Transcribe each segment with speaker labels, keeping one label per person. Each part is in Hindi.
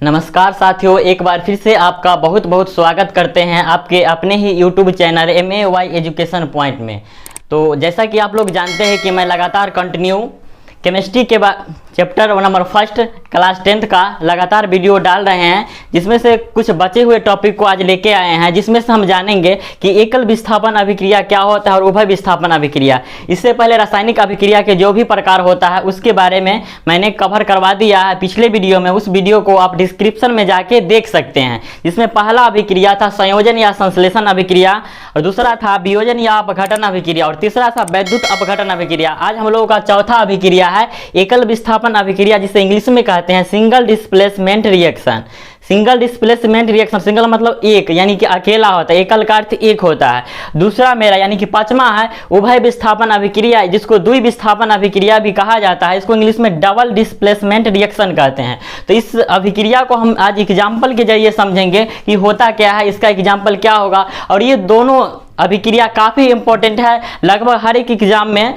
Speaker 1: नमस्कार साथियों, एक बार फिर से आपका बहुत बहुत स्वागत करते हैं आपके अपने ही YouTube channel MAY education point में। तो जैसा कि आप लोग जानते हैं कि मैं लगातार कंटिन्यू केमिस्ट्री के बाद चैप्टर नंबर 1 क्लास 10 का लगातार वीडियो डाल रहे हैं, जिसमें से कुछ बचे हुए टॉपिक को आज लेके आए हैं, जिसमें से हम जानेंगे कि एकल विस्थापन अभिक्रिया क्या होता है और उभय विस्थापन अभिक्रिया। इससे पहले रासायनिक अभिक्रिया के जो भी प्रकार होता है उसके बारे में मैंने कवर करवा दिया है पिछले वीडियो में। उस वीडियो को आप डिस्क्रिप्शन में जाके देख सकते हैं, जिसमें पहला अभिक्रिया था संयोजन या संश्लेषण अभिक्रिया, और दूसरा था वियोजन या अपघटन अभिक्रिया, और तीसरा था वैद्युत अपघटन अभिक्रिया। आज हम लोगों का चौथा अभिक्रिया है एकल विस्थापन अभिक्रिया, जिसे इंग्लिश में कहते हैं single displacement reaction. Single displacement reaction, single मतलब एक, यानी कि अकेला होता है, एकल का अर्थ एक होता है। दूसरा मेरा यानी कि पांचवा है उभय विस्थापन अभिक्रिया, जिसको द्वि विस्थापन अभिक्रिया भी कहा जाता है। इसको इंग्लिश में डबल डिस्प्लेसमेंट रिएक्शन कहते हैं। तो इस अभिक्रिया को हम आज एग्जाम्पल के जरिए समझेंगे कि होता क्या है, इसका एग्जाम्पल क्या होगा। और ये दोनों अभिक्रिया काफी इंपॉर्टेंट है, लगभग हर एक एग्जाम में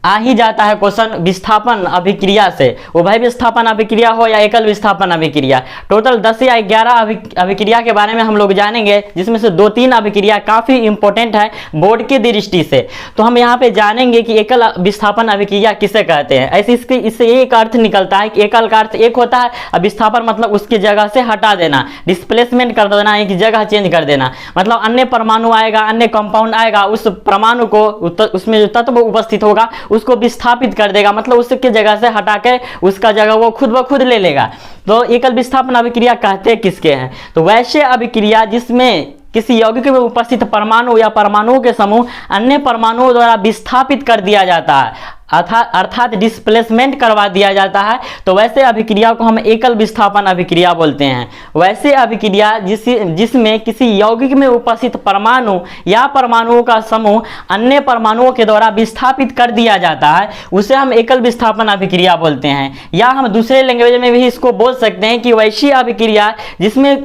Speaker 1: आ ही जाता है क्वेश्चन विस्थापन अभिक्रिया से, उभय विस्थापन अभिक्रिया हो या एकल विस्थापन अभिक्रिया। टोटल 10 या 11 अभिक्रिया के बारे में हम लोग जानेंगे, जिसमें से 2-3 अभिक्रिया काफ़ी इंपॉर्टेंट है बोर्ड की दृष्टि से। तो हम यहाँ पे जानेंगे कि एकल विस्थापन अभिक्रिया किसे कहते हैं। ऐसे इससे एक अर्थ निकलता है कि एकल का अर्थ एक होता है, और विस्थापन मतलब उसकी जगह से हटा देना, डिस्प्लेसमेंट कर देना, एक जगह चेंज कर देना। मतलब अन्य परमाणु आएगा, अन्य कंपाउंड आएगा, उस परमाणु को उसमें जो तत्व उपस्थित होगा उसको विस्थापित कर देगा, मतलब उसकी जगह से हटा के उसका जगह वो खुद ब खुद ले लेगा। तो एकल विस्थापन अभिक्रिया कहते किसके हैं? तो वैसे अभिक्रिया जिसमें किसी यौगिक में उपस्थित परमाणु या परमाणुओं के समूह अन्य परमाणुओं द्वारा विस्थापित कर दिया जाता है, अर्थात डिस्प्लेसमेंट करवा दिया जाता है। तो वैसे अभिक्रिया को हम एकल विस्थापन अभिक्रिया बोलते हैं। वैसे अभिक्रिया जिसमें किसी यौगिक में उपस्थित परमाणु या परमाणुओं का समूह अन्य परमाणुओं के द्वारा विस्थापित कर दिया जाता है, उसे हम एकल विस्थापन अभिक्रिया बोलते हैं। या हम दूसरे लैंग्वेज में भी इसको बोल सकते हैं कि वैसी अभिक्रिया जिसमें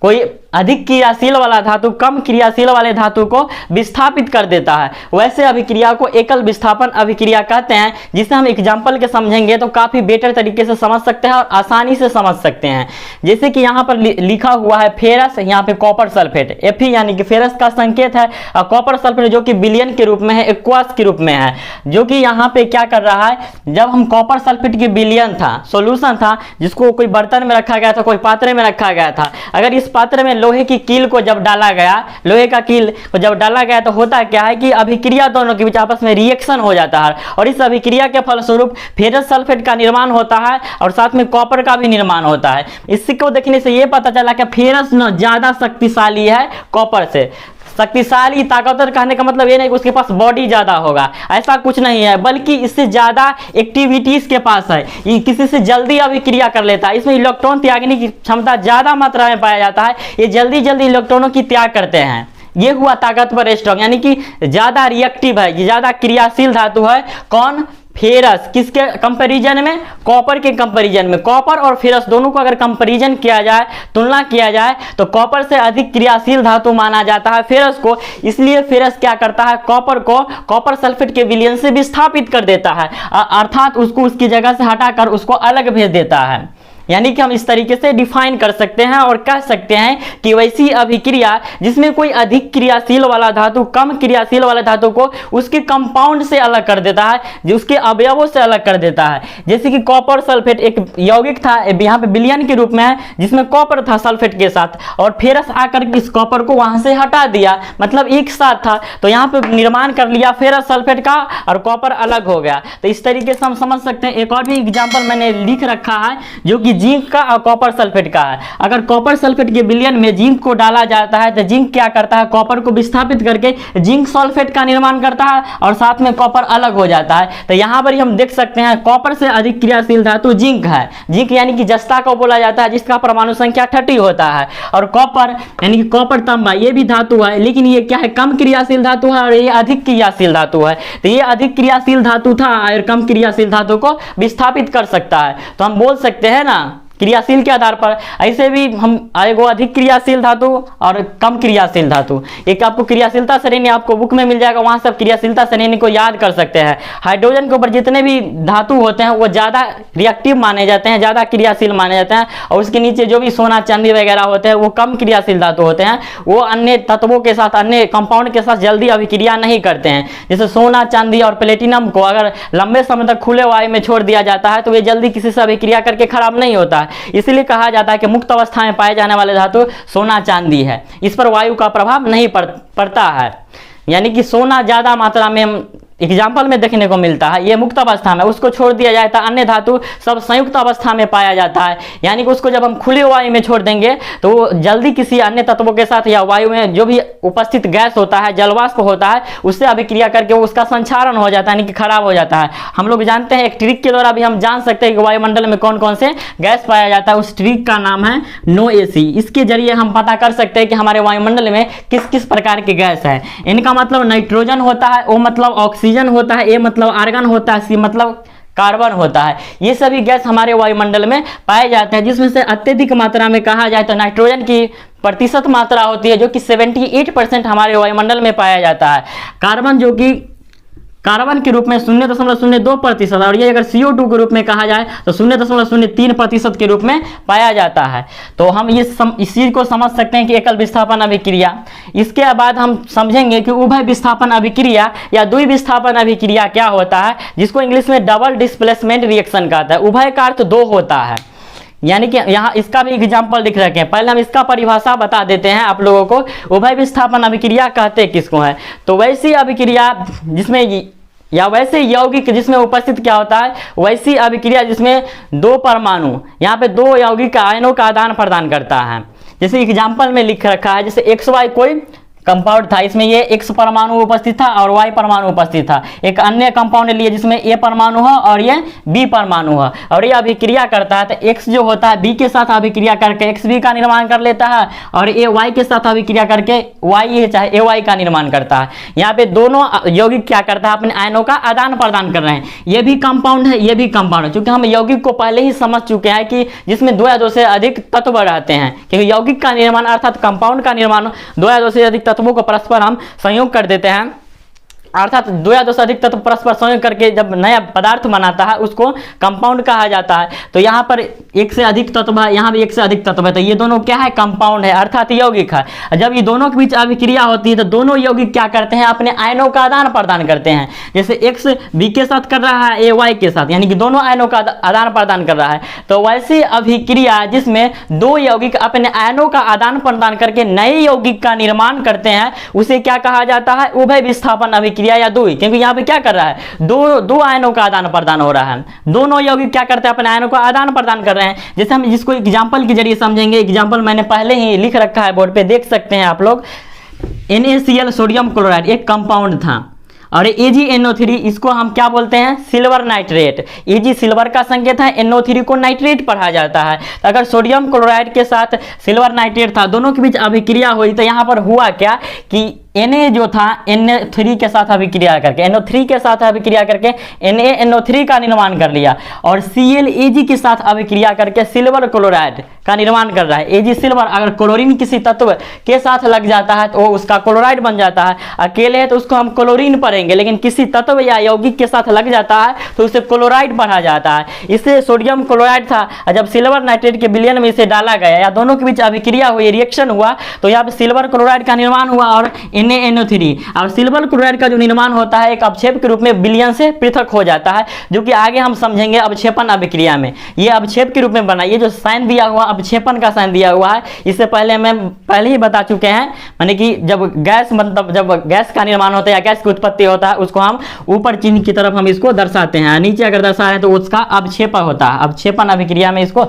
Speaker 1: कोई अधिक क्रियाशील वाला धातु कम क्रियाशील वाले धातु को विस्थापित कर देता है, वैसे अभिक्रिया को एकल विस्थापन अभिक्रिया कहते हैं। जिसे हम एग्जाम्पल के समझेंगे तो काफ़ी बेटर तरीके से समझ सकते हैं और आसानी से समझ सकते हैं। जैसे कि यहाँ पर लिखा हुआ है फेरस, यहाँ पे कॉपर सल्फेट, Fe यानी कि फेरस का संकेत है, और कॉपर सल्फेट जो कि विलयन के रूप में है, एक्वस के रूप में है, जो कि यहाँ पे क्या कर रहा है, जब हम कॉपर सल्फेट की विलयन था, सोल्यूशन था, जिसको कोई बर्तन में रखा गया था, कोई पात्र में रखा गया था। अगर इस पात्र में लोहे की कील को जब डाला गया, लोहे का कील को जब डाला गया, तो होता क्या है कि अभिक्रिया दोनों के बीच आपस में रिएक्शन हो जाता है, और इस अभिक्रिया के फलस्वरूप फेरस सल्फेट का निर्माण होता है और साथ में कॉपर का भी निर्माण होता है। इसको देखने से ये पता चला कि फेरस ज्यादा शक्तिशाली है कॉपर से। शक्तिशाली ताकतवर कहने का मतलब ये नहीं कि उसके पास बॉडी ज्यादा होगा, ऐसा कुछ नहीं है, बल्कि इससे ज्यादा एक्टिविटीज के पास है, ये किसी से जल्दी अभिक्रिया कर लेता है। इसमें इलेक्ट्रॉन त्यागने की क्षमता ज्यादा मात्रा में पाया जाता है, ये जल्दी जल्दी इलेक्ट्रॉनों की त्याग करते हैं। ये हुआ ताकतवर स्ट्रॉन्ग, यानी कि ज्यादा रिएक्टिव है, ये ज्यादा क्रियाशील धातु है। कौन? फेरस। किसके कंपैरिजन में? कॉपर के कंपैरिजन में। कॉपर और फेरस दोनों को अगर कंपैरिजन किया जाए, तुलना किया जाए, तो कॉपर से अधिक क्रियाशील धातु माना जाता है फेरस को। इसलिए फेरस क्या करता है, कॉपर को कॉपर सल्फेट के विलयन से विस्थापित कर देता है, अर्थात उसको उसकी जगह से हटाकर उसको अलग भेज देता है। यानी कि हम इस तरीके से डिफाइन कर सकते हैं और कह सकते हैं कि वैसी अभिक्रिया जिसमें कोई अधिक क्रियाशील वाला धातु कम क्रियाशील वाला धातु को उसके कंपाउंड से अलग कर देता है, जो उसके अवयवों से अलग कर देता है। जैसे कि कॉपर सल्फेट एक यौगिक था, यहाँ पे विलयन के रूप में है, जिसमें कॉपर था सल्फेट के साथ, और फेरस आकर इस कॉपर को वहां से हटा दिया, मतलब एक साथ था, तो यहाँ पे निर्माण कर लिया फेरस सल्फेट का और कॉपर अलग हो गया। तो इस तरीके से हम समझ सकते हैं। एक और भी एग्जाम्पल मैंने लिख रखा है, जो कि जिंक का और कॉपर सल्फेट का है। अगर कॉपर सल्फेट के विलयन में जिंक को डाला जाता है, तो जिंक क्या करता है, कॉपर को विस्थापित करके जिंक सल्फेट का निर्माण करता है, और साथ में कॉपर अलग हो जाता है। तो यहाँ पर हम देख सकते हैं कॉपर से अधिक क्रियाशील धातु जिंक है। जिंक यानी कि जस्ता को बोला जाता है, जिसका परमाणु संख्या 30 होता है। और कॉपर यानी कि कॉपर तांबा, ये भी धातु है, लेकिन ये क्या है, कम क्रियाशील धातु है, और ये अधिक क्रियाशील धातु है। तो ये अधिक क्रियाशील धातु था और कम क्रियाशील धातु को विस्थापित कर सकता है। तो हम बोल सकते हैं ना क्रियाशील के आधार पर। ऐसे भी हम एगो अधिक क्रियाशील धातु और कम क्रियाशील धातु, एक आपको क्रियाशीलता श्रेणी आपको बुक में मिल जाएगा, वहां सब क्रियाशीलता श्रेणी को याद कर सकते हैं। हाइड्रोजन के ऊपर जितने भी धातु होते हैं वो ज़्यादा रिएक्टिव माने जाते हैं, ज़्यादा क्रियाशील माने जाते हैं, और उसके नीचे जो भी सोना चांदी वगैरह होते हैं वो कम क्रियाशील धातु होते हैं, वो अन्य तत्वों के साथ, अन्य कंपाउंड के साथ जल्दी अभिक्रिया नहीं करते हैं। जैसे सोना चांदी और प्लेटिनम को अगर लंबे समय तक खुले वायु में छोड़ दिया जाता है तो वे जल्दी किसी से अभिक्रिया करके खराब नहीं होता है। इसलिए कहा जाता है कि मुक्त अवस्था में पाए जाने वाले धातु सोना चांदी है, इस पर वायु का प्रभाव नहीं पड़ता है। यानी कि सोना ज़्यादा मात्रा में एग्जाम्पल में देखने को मिलता है, ये मुक्त अवस्था में, उसको छोड़ दिया जाए तो अन्य धातु सब संयुक्त अवस्था में पाया जाता है। यानी कि उसको जब हम खुले वायु में छोड़ देंगे तो वो जल्दी किसी अन्य तत्वों के साथ या वायु में जो भी उपस्थित गैस होता है, जलवाष्प होता है, उससे अभिक्रिया करके वो उसका संचारण हो जाता है, यानी कि खराब हो जाता है। हम लोग जानते हैं, एक ट्रिक के द्वारा भी हम जान सकते हैं कि वायुमंडल में कौन कौन से गैस पाया जाता है। उस ट्रिक का नाम है NOAC। इसके जरिए हम पता कर सकते हैं कि हमारे वायुमंडल में किस किस प्रकार के गैस है। इनका मतलब नाइट्रोजन होता है, O मतलब ऑक्सीजन होता है, A मतलब आर्गन होता है, C मतलब कार्बन होता है। ये सभी गैस हमारे वायुमंडल में पाए जाते हैं, जिसमें से अत्यधिक मात्रा में कहा जाए तो नाइट्रोजन की प्रतिशत मात्रा होती है जो कि 78% हमारे वायुमंडल में पाया जाता है। कार्बन जो कि कार्बन के रूप में 0.02%, और ये अगर CO2 के रूप में कहा जाए तो 0.03% के रूप में पाया जाता है। तो हम इस चीज को समझ सकते हैं कि एकल विस्थापन अभिक्रिया। इसके बाद हम समझेंगे कि उभय विस्थापन अभिक्रिया या द्वि विस्थापन अभिक्रिया क्या होता है, जिसको इंग्लिश में डबल डिस्प्लेसमेंट रिएक्शन कहता है। उभय का अर्थ दो होता है, यानी कि यहाँ इसका भी एग्जाम्पल लिख रखे हैं। पहले हम इसका परिभाषा बता देते हैं आप लोगों को। उभय विस्थापन अभिक्रिया कहते किसको है, तो वैसी अभिक्रिया जिसमें या वैसे यौगिक जिसमें उपस्थित क्या होता है, वैसी अभिक्रिया जिसमें दो परमाणु, यहाँ पे दो यौगिक आयनों का आदान प्रदान करता है। जैसे एग्जाम्पल में लिख रखा है, जैसे XY कोई कंपाउंड था, इसमें ये X परमाणु उपस्थित था और Y परमाणु उपस्थित था। एक अन्य कंपाउंड लिए जिसमें A परमाणु है और ये B परमाणु है, और ये अभिक्रिया करता है। तो X जो होता है B के साथ अभिक्रिया करके XB का निर्माण कर लेता है, और A Y के साथ अभिक्रिया करके Y चाहे AY का निर्माण करता है। यहाँ पे दोनों यौगिक क्या करता है, अपने आयनों का आदान प्रदान कर रहे हैं। ये भी कंपाउंड है, ये भी कंपाउंड है, क्योंकि हम यौगिक को पहले ही समझ चुके हैं कि जिसमें दो या दो से अधिक तत्व रहते हैं, क्योंकि यौगिक का निर्माण अर्थात कंपाउंड का निर्माण दो या दो से अधिक तत्वों को परस्पर हम संयोग कर देते हैं, अर्थात दो या दो से अधिक तत्व परस्पर संयोग करके जब नया पदार्थ बनाता है उसको कंपाउंड कहा जाता है। तो यहाँ पर एक से अधिक तत्व है, यहाँ भी एक से अधिक तत्व है, तो ये दोनों क्या है, कंपाउंड है, अर्थात यौगिक है। जब ये दोनों के बीच अभिक्रिया होती है तो दोनों यौगिक क्या करते हैं, अपने आयनों का आदान प्रदान करते हैं। जैसे X B के साथ कर रहा है, A Y के साथ, यानी कि दोनों आयनों का आदान प्रदान कर रहा है। तो वैसी अभिक्रिया जिसमें दो यौगिक अपने आयनों का आदान प्रदान करके नए यौगिक का निर्माण करते हैं, उसे क्या कहा जाता है, उभय विस्थापन अभिक्रिया या द्वि। क्योंकि यहाँ पे क्या कर रहा है, दो आयनों का आदान प्रदान हो रहा है, दोनों यौगिक क्या करते हैं, अपने आयनों का आदान प्रदान कर रहे हैं। जैसे हम जिसको एग्जांपल के जरिए समझेंगे, एग्जांपल मैंने पहले ही लिख रखा है बोर्ड पे, देख सकते हैं आप लोग। NaCl सोडियम क्लोराइड एक कंपाउंड था, और AgNO3 इसको हम क्या बोलते हैं, सिल्वर नाइट्रेट। Ag सिल्वर का संकेत है, NO3 को नाइट्रेट पढ़ा जाता है। तो अगर सोडियम क्लोराइड के साथ सिल्वर नाइट्रेट था, दोनों के बीच अभिक्रिया हुई, तो यहाँ पर हुआ क्या कि Na जो था Na3 के साथ अभिक्रिया करके, NO3 के साथ अभिक्रिया करके NaNO3 का निर्माण कर लिया, और ClAg के साथ अभिक्रिया करके सिल्वर क्लोराइड का निर्माण कर रहा है। Ag सिल्वर अगर क्लोरीन किसी तत्व के साथ लग जाता है तो वो उसका क्लोराइड बन जाता है। अकेले है तो उसको हम क्लोरीन पढ़ेंगे, लेकिन किसी तत्व या यौगिक के साथ लग जाता है तो उसे क्लोराइड पढ़ा जाता है। इससे सोडियम क्लोराइड था, जब सिल्वर नाइट्रेट के विलयन में इसे डाला गया या दोनों के बीच अभिक्रिया हुई, रिएक्शन हुआ, तो यहाँ पे सिल्वर क्लोराइड का निर्माण हुआ और NaNO3। और सिल्वर क्लोराइड का जो निर्माण होता है एक अवक्षेप के रूप में विलयन से पृथक हो जाता है, जो कि आगे हम समझेंगे अवक्षेपन अभिक्रिया में। ये अवक्षेप के रूप में बना, ये जो साइन दिया हुआ अवक्षेपन का साइन दिया हुआ है, इससे पहले मैं पहले ही बता चुके हैं, माने कि जब गैस मतलब जब गैस का निर्माण होता है या गैस की उत्पत्ति होता है, उसको हम ऊपर चिन्ह की तरफ हम इसको दर्शाते हैं, नीचे अगर दर्शा रहे तो उसका अवक्षेपण होता है। अवक्षेपन अभिक्रिया में इसको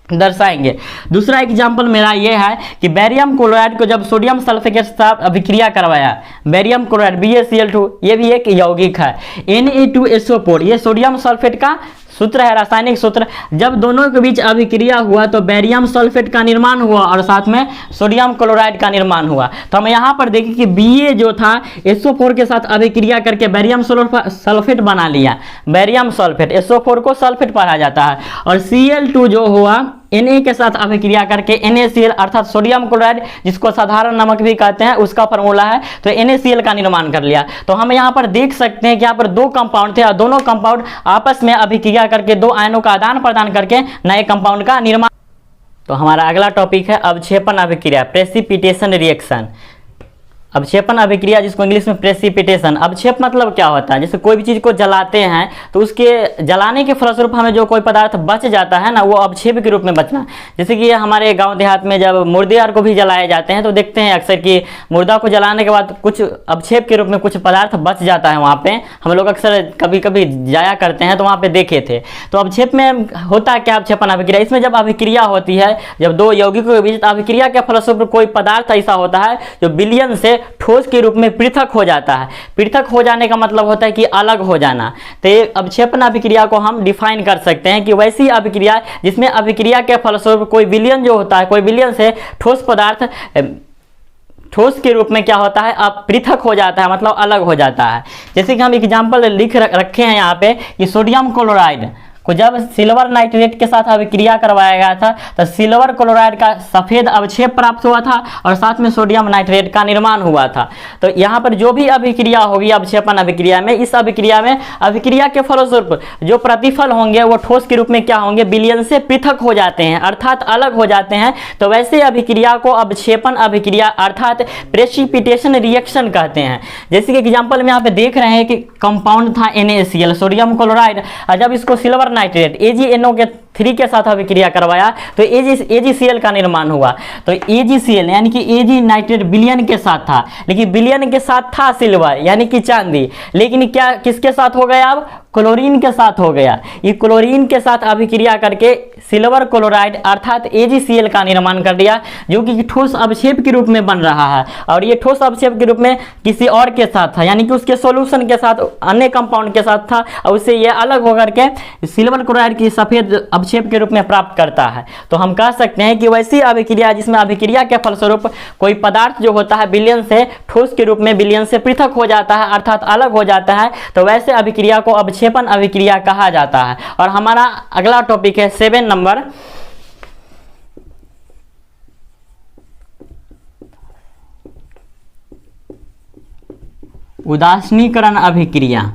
Speaker 1: दर्शाएंगे। दूसरा एग्जाम्पल मेरा ये है कि बेरियम क्लोराइड को जब सोडियम सल्फेट के साथ अभिक्रिया करवाया, बेरियम क्लोराइड BaCl2, ये भी एक यौगिक है। Na2SO4 ये सोडियम सल्फेट का सूत्र है, रासायनिक सूत्र। जब दोनों के बीच अभिक्रिया हुआ तो बेरियम सल्फेट का निर्माण हुआ और साथ में सोडियम क्लोराइड का निर्माण हुआ। तो हम यहाँ पर देखें कि Ba जो था SO4 के साथ अभिक्रिया करके बेरियम सल्फेट बना लिया। बेरियम सल्फेट, SO4 को सल्फेट पढ़ा जाता है, और Cl2 जो हुआ Na के साथ अभिक्रिया करके NaCl अर्थात सोडियम क्लोराइड, जिसको साधारण नमक भी कहते हैं, उसका फॉर्मूला है, तो NaCl का निर्माण कर लिया। तो हम यहाँ पर देख सकते हैं कि यहाँ पर दो कंपाउंड थे और दोनों कंपाउंड आपस में अभिक्रिया करके दो आयनों का आदान प्रदान करके नए कंपाउंड का निर्माण। तो हमारा अगला टॉपिक है अवक्षेपण अभिक्रिया, प्रेसिपिटेशन रिएक्शन। अवक्षेपण अभिक्रिया, जिसको इंग्लिश में प्रेसिपिटेशन। अवक्षेप मतलब क्या होता है, जैसे कोई भी चीज़ को जलाते हैं तो उसके जलाने के फलस्वरूप हमें जो कोई पदार्थ बच जाता है ना, वो अवक्षेप के रूप में बचना। जैसे कि हमारे गांव देहात में जब मुर्दे को भी जलाए जाते हैं तो देखते हैं अक्सर कि मुर्दा को जलाने के बाद कुछ अवक्षेप के रूप में कुछ पदार्थ बच जाता है। वहाँ पर हम लोग अक्सर कभी कभी जाया करते हैं तो वहाँ पर देखे थे। तो अवक्षेप में होता है क्या, अवक्षेपण अभिक्रिया। इसमें जब अभिक्रिया होती है, जब दो यौगिकों के बीच अभिक्रिया के फलस्वरूप कोई पदार्थ ऐसा होता है जो विलयन से ठोस के रूप में पृथक हो जाता है। पृथक हो जाने का मतलब होता है कि अलग हो जाना। तो ये अवक्षेपण अभिक्रिया को हम डिफाइन कर सकते हैं कि वैसी अभिक्रिया जिसमें अभिक्रिया के फलस्वरूप कोई विलयन जो होता है, कोई विलयन से ठोस पदार्थ ठोस के रूप में क्या होता है, अब पृथक हो जाता है, मतलब अलग हो जाता है। जैसे कि हम एग्जाम्पल लिख रखे हैं यहाँ पे कि सोडियम क्लोराइड को जब सिल्वर नाइट्रेट के साथ अभिक्रिया करवाया गया था तो सिल्वर क्लोराइड का सफ़ेद अवक्षेप प्राप्त हुआ था और साथ में सोडियम नाइट्रेट का निर्माण हुआ था। तो यहाँ पर जो भी अभिक्रिया होगी अवक्षेपण अभिक्रिया में, इस अभिक्रिया में अभिक्रिया के फलस्वरूप जो प्रतिफल होंगे वो ठोस के रूप में क्या होंगे, विलयन से पृथक हो जाते हैं, अर्थात अलग हो जाते हैं। तो वैसे अभिक्रिया को अवक्षेपण अभिक्रिया अर्थात प्रेसिपिटेशन रिएक्शन कहते हैं। जैसे कि एग्जाम्पल में यहाँ पे देख रहे हैं कि कंपाउंड था NaCl सोडियम क्लोराइड, और जब इसको सिल्वर नाइट्रेट AgNO3 के साथ अभिक्रिया करवाया तो AgCl का निर्माण हुआ। तो AgCl यानी कि Ag नाइट्रेट विलयन के साथ था, लेकिन विलयन के साथ था सिल्वर यानी कि चांदी, लेकिन क्या किसके साथ हो गया, अब क्लोरीन के साथ हो गया। ये क्लोरीन के साथ अभिक्रिया करके सिल्वर क्लोराइड अर्थात AgCl का निर्माण कर दिया, जो कि ठोस अवक्षेप के रूप में बन रहा है। और ये ठोस अवक्षेप के रूप में किसी और के साथ था, यानी कि उसके सॉल्यूशन के साथ अन्य कंपाउंड के साथ था, और उससे ये अलग होकर के सिल्वर क्लोराइड की सफेद अवक्षेप के रूप में प्राप्त करता है। तो हम कह सकते हैं कि वैसी अभिक्रिया जिसमें अभिक्रिया के फलस्वरूप कोई पदार्थ जो होता है विलयन से ठोस के रूप में विलयन से पृथक हो जाता है, अर्थात अलग हो जाता है, तो वैसे अभिक्रिया को अवक्षेपण अभिक्रिया कहा जाता है। और हमारा अगला टॉपिक है 7 नंबर, उदासीनीकरण अभिक्रिया।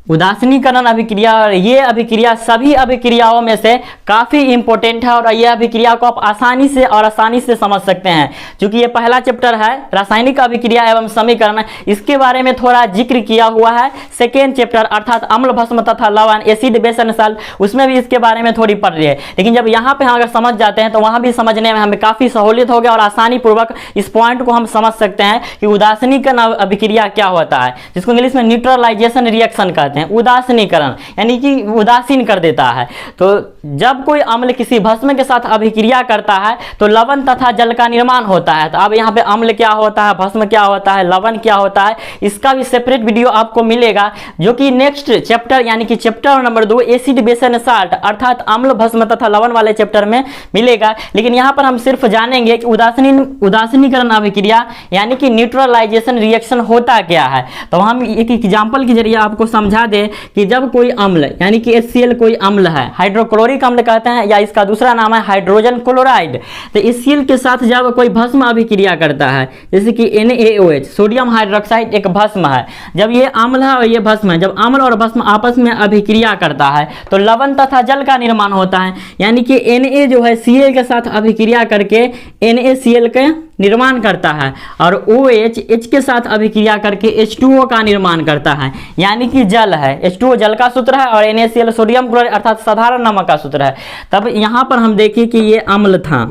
Speaker 1: उदासीनीकरण अभिक्रिया, और ये अभिक्रिया सभी अभिक्रियाओं में से काफ़ी इंपॉर्टेंट है और यह अभिक्रिया को आप आसानी से समझ सकते हैं। क्योंकि ये पहला चैप्टर है रासायनिक अभिक्रिया एवं समीकरण, इसके बारे में थोड़ा जिक्र किया हुआ है। सेकेंड चैप्टर अर्थात अम्ल भस्म तथा लवण एसिड बेस एंड सॉल्ट, उसमें भी इसके बारे में थोड़ी पढ़ रही है। लेकिन जब यहाँ पे हम अगर समझ जाते हैं तो वहाँ भी समझने में हमें काफ़ी सहूलियत हो गया और आसानी पूर्वक इस पॉइंट को हम समझ सकते हैं कि उदासीनीकरण अभिक्रिया क्या होता है, जिसको इंग्लिश में न्यूट्रलाइजेशन रिएक्शन कहते हैं। उदासीनीकरण यानी कि उदासीन कर देता है। तो जब कोई अम्ल किसी भस्म के साथ अभिक्रिया करता है तो लवण तथा जल का निर्माण होता है। तो अब यहाँ पे अम्ल क्या होता है, भस्म क्या होता है, लवण क्या होता है, इसका भी सेपरेट वीडियो आपको मिलेगा, जो कि नेक्स्ट चैप्टर यानी कि chapter number 2 acid base and salt अर्थात अम्ल भस्म तथा लवण वाले चैप्टर में मिलेगा। लेकिन यहाँ पर हम सिर्फ जानेंगे कि उदासीनीकरण अभिक्रिया यानी कि न्यूट्रलाइजेशन रिएक्शन होता क्या है। तो हम एक एग्जाम्पल के जरिए आपको समझा दे कि जब कोई अम्ल यानी कि HCl कोई अम्ल है, हाइड्रोक्लोरिक अम्ल कहते हैं या इसका दूसरा नाम है हाइड्रोजन क्लोराइड, तो HCl के साथ जब कोई भस्म अभिक्रिया करता है, जैसे कि NaOH सोडियम हाइड्रोक्साइड एक भस्म है, जब ये अम्ल है और ये भस्म है, जब अम्ल और भस्म आपस में अभिक्रिया करता है तो लवण तथा जल का निर्माण होता है। यानी कि Na जो है Cl के साथ अभिक्रिया करके NaCl के निर्माण करता है और OH H के साथ अभिक्रिया करके H2O का निर्माण करता है, यानी कि जल है। H2O जल का सूत्र है और NaCl सोडियम क्लोराइड अर्थात साधारण नमक का सूत्र है। तब यहाँ पर हम देखिए कि ये अम्ल था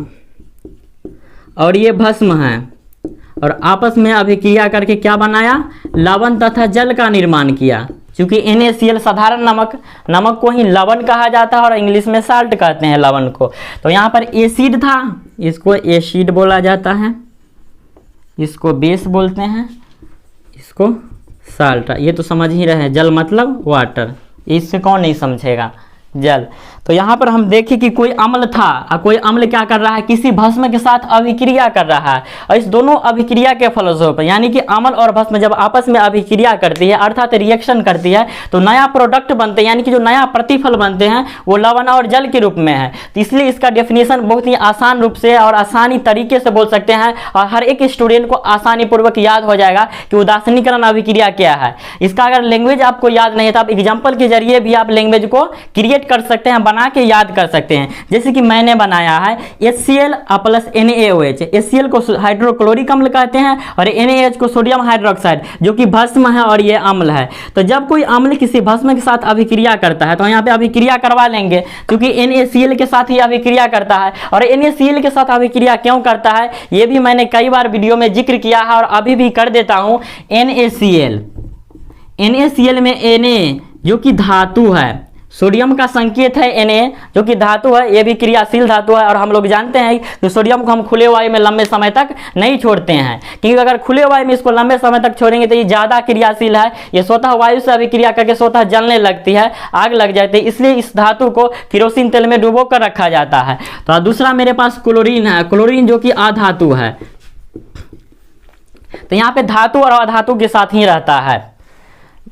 Speaker 1: और ये भस्म है और आपस में अभिक्रिया करके क्या बनाया, लवण तथा जल का निर्माण किया। क्योंकि NaCl साधारण नमक को ही लवण कहा जाता है और इंग्लिश में साल्ट कहते हैं लवण को। तो यहाँ पर एसिड था, इसको एसिड बोला जाता है, इसको बेस बोलते हैं, इसको साल्ट। ये तो समझ ही रहे हैं, जल मतलब वाटर, इससे कौन नहीं समझेगा, जल। तो यहाँ पर हम देखें कि कोई अम्ल था और कोई अम्ल क्या कर रहा है, किसी भस्म के साथ अभिक्रिया कर रहा है, और इस दोनों अभिक्रिया के फलस्वरूप यानी कि अम्ल और भस्म जब आपस में अभिक्रिया करती है अर्थात रिएक्शन करती है तो नया प्रोडक्ट बनते हैं, यानी कि जो नया प्रतिफल बनते हैं वो लवण और जल के रूप में है। तो इसलिए इसका डेफिनेशन बहुत ही आसान रूप से और आसानी तरीके से बोल सकते हैं और हर एक स्टूडेंट को आसानी पूर्वक याद हो जाएगा कि उदासीनीकरण अभिक्रिया क्या है। इसका अगर लैंग्वेज आपको याद नहीं है तो आप एग्जाम्पल के जरिए भी आप लैंग्वेज को क्रिएट कर सकते हैं, बना के याद कर सकते हैं। जैसे कि मैंने बनाया है HCl प्लस NaOH। HCl को हाइड्रोक्लोरिक अम्ल कहते हैं और NaOH को सोडियम हाइड्रोक्साइड जो कि भस्म है और ये अम्ल है। तो जब कोई अम्ल किसी भस्म के साथ अभिक्रिया करता है तो यहाँ पे अभिक्रिया करवा लेंगे क्योंकि NaCl के साथ ही अभिक्रिया करता है। और NaCl के साथ अभिक्रिया क्यों करता है ये भी मैंने कई बार वीडियो में जिक्र किया है और अभी भी कर देता हूँ। NaCl में Na जो कि धातु है, सोडियम का संकेत है Na जो कि धातु है, ये भी क्रियाशील धातु है। और हम लोग जानते हैं कि सोडियम को हम खुले वायु में लंबे समय तक नहीं छोड़ते हैं, क्योंकि अगर खुले वायु में इसको लंबे समय तक छोड़ेंगे तो ये ज़्यादा क्रियाशील है, ये स्वतः वायु से अभिक्रिया करके स्वतः जलने लगती है, आग लग जाती है। इसलिए इस धातु को केरोसिन तेल में डुबो कर रखा जाता है। तो दूसरा मेरे पास क्लोरीन है, क्लोरीन जो कि अधातु है। तो यहाँ पे धातु और अधातु के साथ ही रहता है,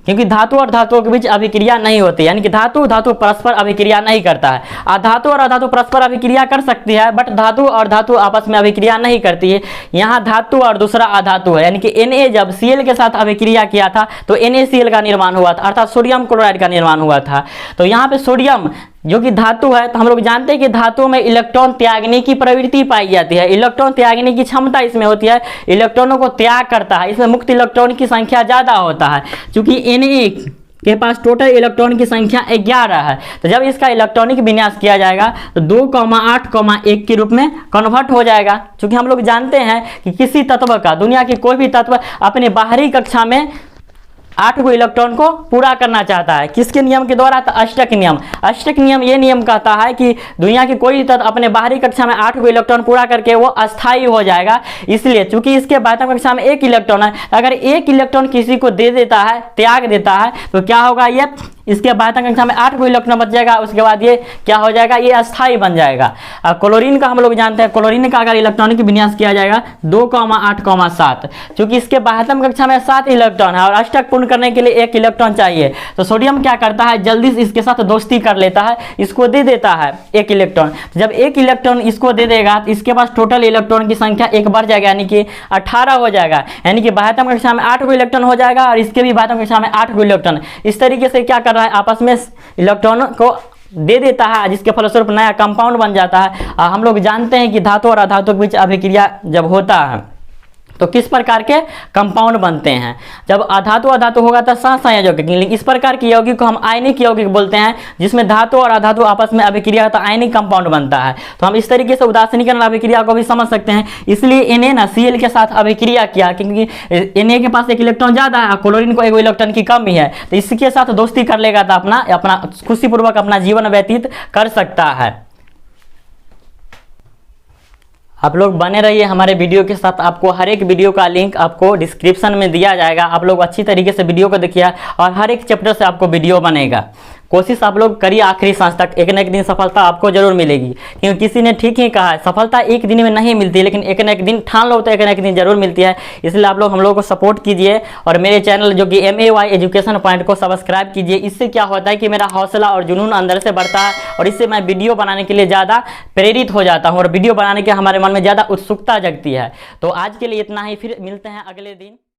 Speaker 1: क्योंकि धातु और धातुओं के बीच अभिक्रिया नहीं होती, यानी कि धातु धातु परस्पर अभिक्रिया नहीं करता है। अधातु और अधातु परस्पर अभिक्रिया कर सकती है बट धातु और धातु आपस में अभिक्रिया नहीं करती है। यहाँ धातु और दूसरा अधातु है, यानी कि Na जब Cl के साथ अभिक्रिया किया था तो NaCl का निर्माण हुआ था, अर्थात सोडियम क्लोराइड का निर्माण हुआ था। तो यहाँ पे सोडियम जो कि धातु है, तो हम लोग जानते हैं कि धातु में इलेक्ट्रॉन त्यागने की प्रवृत्ति पाई जाती है, इलेक्ट्रॉन त्यागने की क्षमता इसमें होती है, इलेक्ट्रॉनों को त्याग करता है, इसमें मुक्त इलेक्ट्रॉन की संख्या ज़्यादा होता है। चूंकि Na के पास टोटल इलेक्ट्रॉन की संख्या 11 है, तो जब इसका इलेक्ट्रॉनिक विन्यास किया जाएगा तो 2,8,1 के रूप में कन्वर्ट हो जाएगा। क्योंकि हम लोग जानते हैं कि किसी तत्व का, दुनिया की कोई भी तत्व अपने बाहरी कक्षा में 8 गो इलेक्ट्रॉन को पूरा करना चाहता है, किसके नियम के द्वारा? तो अष्टक नियम। अष्टक नियम ये नियम कहता है कि दुनिया की कोई तत्व अपने बाहरी कक्षा में 8 गो इलेक्ट्रॉन पूरा करके वो अस्थायी हो जाएगा। इसलिए चूंकि इसके बाह्य कक्षा में 1 इलेक्ट्रॉन है, अगर 1 इलेक्ट्रॉन किसी को दे देता है, त्याग देता है, तो क्या होगा? ये इसके बाह्य कक्षा में 8 गो इलेक्ट्रॉन बच जाएगा, उसके बाद ये क्या हो जाएगा? ये अस्थायी बन जाएगा। क्लोरीन का हम लोग जानते हैं, क्लोरीन का अगर इलेक्ट्रॉनिक विन्यास किया जाएगा 2,8,7, चूंकि इसके बाह्यतम कक्षा में 7 इलेक्ट्रॉन है और अष्टक पूर्ण करने के लिए 1 इलेक्ट्रॉन चाहिए, तो सोडियम क्या करता है? जल्दी से इसके साथ दोस्ती कर लेता है, इसको दे देता है 1 इलेक्ट्रॉन। तो जब 1 इलेक्ट्रॉन इसको दे देगा तो इसके पास टोटल इलेक्ट्रॉन की संख्या 1 बढ़ जाएगा, यानी कि 18 हो जाएगा, यानी कि बाह्यतम कक्षा में 8 गो इलेक्ट्रॉन हो जाएगा और इसके भी बाह्यतम कक्षा में 8 गो इलेक्ट्रॉन। इस तरीके से क्या कर रहा है? आपस में इलेक्ट्रॉन को दे देता है, जिसके फलस्वरूप नया कंपाउंड बन जाता है। हम लोग जानते हैं कि धातु और अधातु के बीच अभिक्रिया जब होता है तो किस प्रकार के कंपाउंड बनते हैं? जब अधातु अधातु होगा तो सहसंयोजक। इस प्रकार की यौगिक को हम आयनिक यौगिक बोलते हैं, जिसमें धातु और अधातु आपस में अभिक्रिया तो आयनिक कंपाउंड बनता है। तो हम इस तरीके से उदासीनीकरण अभिक्रिया को भी समझ सकते हैं। इसलिए Na ना Cl के साथ अभिक्रिया किया, क्योंकि Na के पास 1 इलेक्ट्रॉन ज़्यादा है, क्लोरीन को 1 इलेक्ट्रॉन की कमी है, तो इसके साथ दोस्ती कर लेगा तो अपना खुशीपूर्वक अपना जीवन व्यतीत कर सकता है। आप लोग बने रहिए हमारे वीडियो के साथ, आपको हर एक वीडियो का लिंक आपको डिस्क्रिप्शन में दिया जाएगा। आप लोग अच्छी तरीके से वीडियो को देखिए और हर एक चैप्टर से आपको वीडियो बनेगा। कोशिश आप लोग करिए आखिरी सांस तक, एक न एक दिन सफलता आपको जरूर मिलेगी। क्योंकि किसी ने ठीक ही कहा है, सफलता एक दिन में नहीं मिलती, लेकिन एक न एक दिन ठान लो तो एक न एक दिन जरूर मिलती है। इसलिए आप लोग हम लोगों को सपोर्ट कीजिए और मेरे चैनल जो कि MAY एजुकेशन पॉइंट को सब्सक्राइब कीजिए। इससे क्या होता है कि मेरा हौसला और जुनून अंदर से बढ़ता है और इससे मैं वीडियो बनाने के लिए ज़्यादा प्रेरित हो जाता हूँ और वीडियो बनाने के हमारे मन में ज़्यादा उत्सुकता जगती है। तो आज के लिए इतना ही, फिर मिलते हैं अगले दिन।